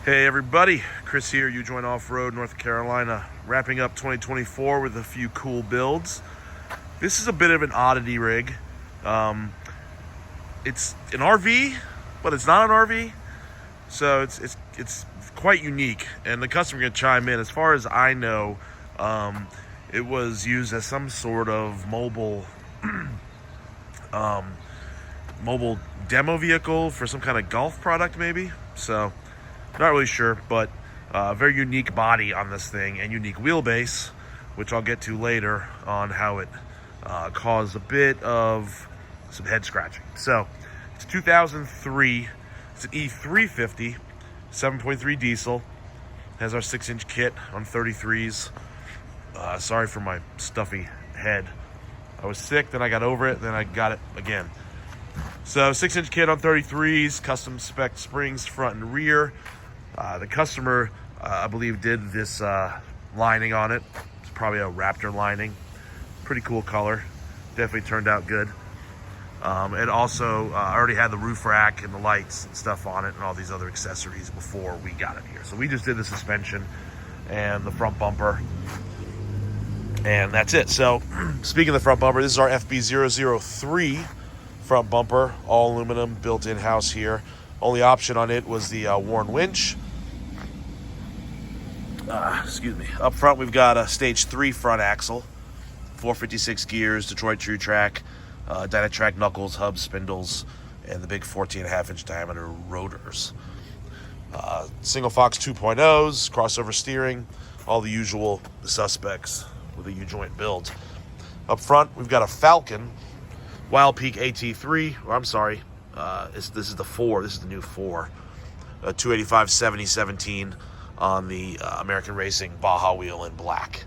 Hey everybody, Chris here, You Join Off-Road, North Carolina, wrapping up 2024 with a few cool builds. This is a bit of an oddity rig. It's an RV, but it's not an RV, so it's quite unique. And the customer can chime in. As far as I know, it was used as some sort of mobile mobile demo vehicle for some kind of golf product, maybe. So. Not really sure, but very unique body on this thing and unique wheelbase, which I'll get to later on how it caused a bit of some head scratching. So it's a 2003, it's an E350, 7.3 diesel, has our 6-inch kit on 33s. Sorry for my stuffy head. I was sick, then I got over it, then I got it again. So 6-inch kit on 33s, custom spec springs front and rear. The customer, I believe, did this lining on it. It's probably a Raptor lining. Pretty cool color. Definitely turned out good. It also already had the roof rack and the lights and stuff on it and all these other accessories before we got it here. So we just did the suspension and the front bumper. And that's it. So speaking of the front bumper, this is our FB003 front bumper. All aluminum, built in-house here. Only option on it was the worn winch. Excuse me. Up front, we've got a stage 3 front axle, 456 gears, Detroit True Track, Dynatrack knuckles, hubs, spindles, and the big 14.5-inch diameter rotors. Single Fox 2.0s, crossover steering, all the usual suspects with a U-joint build. Up front, we've got a Falcon Wild Peak AT3. Or I'm sorry. This is the 4. This is the new 4. 285 7017 on the American Racing Baja wheel in black.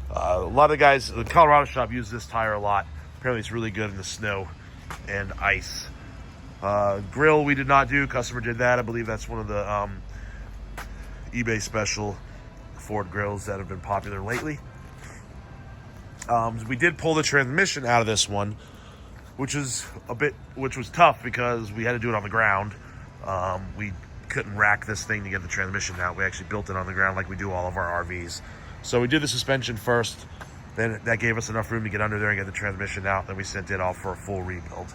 A lot of guys, the Colorado shop, use this tire a lot. Apparently it's really good in the snow and ice. Grill we did not do. Customer did that. I believe that's one of the eBay special Ford grills that have been popular lately. We did pull the transmission out of this one, which was tough because we had to do it on the ground. We couldn't rack this thing to get the transmission out. We actually built it on the ground like we do all of our RVs. So we did the suspension first, then that gave us enough room to get under there and get the transmission out. Then we sent it off for a full rebuild.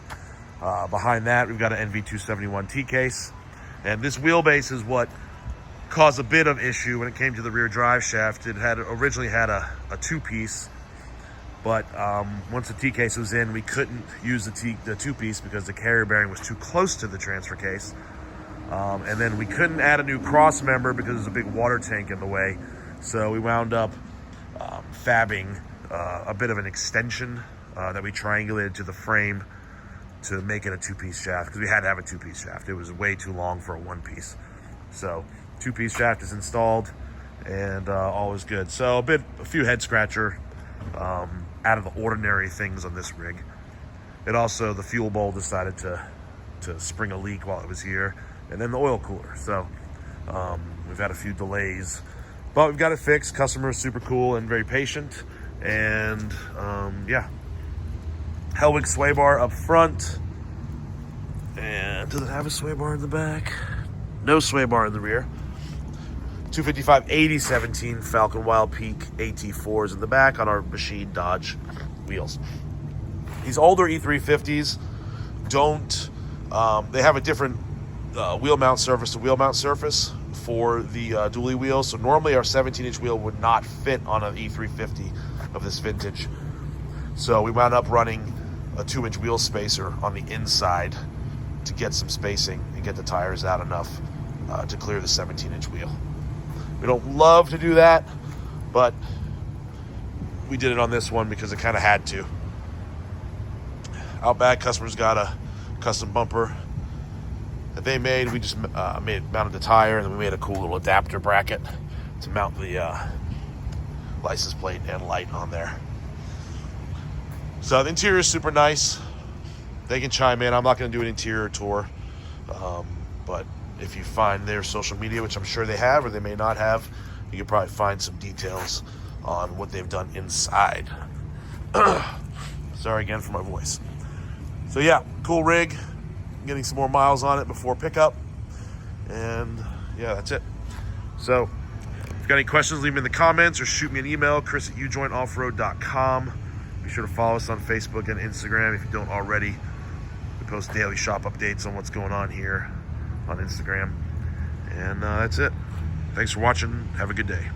Behind that, we've got an NV271 T-case. And this wheelbase is what caused a bit of issue when it came to the rear drive shaft. It had originally had a two-piece, but once the T-case was in, we couldn't use the two-piece because the carrier bearing was too close to the transfer case. And then we couldn't add a new cross member because there's a big water tank in the way. So we wound up fabbing a bit of an extension that we triangulated to the frame to make it a two-piece shaft, because we had to have a two-piece shaft. It was way too long for a one-piece. So two-piece shaft is installed and all is good. So a few head scratcher out of the ordinary things on this rig. It also, the fuel bowl decided to spring a leak while it was here, and then the oil cooler. So we've had a few delays, but we've got it fixed. Customer is super cool and very patient. And yeah, Hellwig sway bar up front. And does it have a sway bar in the back? No sway bar in the rear. 255 8017 Falcon Wild Peak AT4s in the back on our machine Dodge wheels. These older E350s don't, they have a different wheel mount surface to wheel mount surface for the dually wheels. So normally our 17-inch wheel would not fit on an E350 of this vintage. So we wound up running a 2-inch wheel spacer on the inside to get some spacing and get the tires out enough to clear the 17-inch wheel. We don't love to do that, but we did it on this one because it kind of had to. Out back, customers got a custom bumper that they made. We just mounted the tire, and then we made a cool little adapter bracket to mount the license plate and light on there. So the interior is super nice. They can chime in. I'm not going to do an interior tour, but if you find their social media, which I'm sure they have or they may not have, you can probably find some details on what they've done inside. Sorry again for my voice. So yeah, cool rig. I'm getting some more miles on it before pickup. And yeah, that's it. So if you've got any questions, leave them in the comments or shoot me an email, chris@ujointoffroad.com. Be sure to follow us on Facebook and Instagram if you don't already. We post daily shop updates on what's going on here on Instagram. And that's it. Thanks for watching. Have a good day.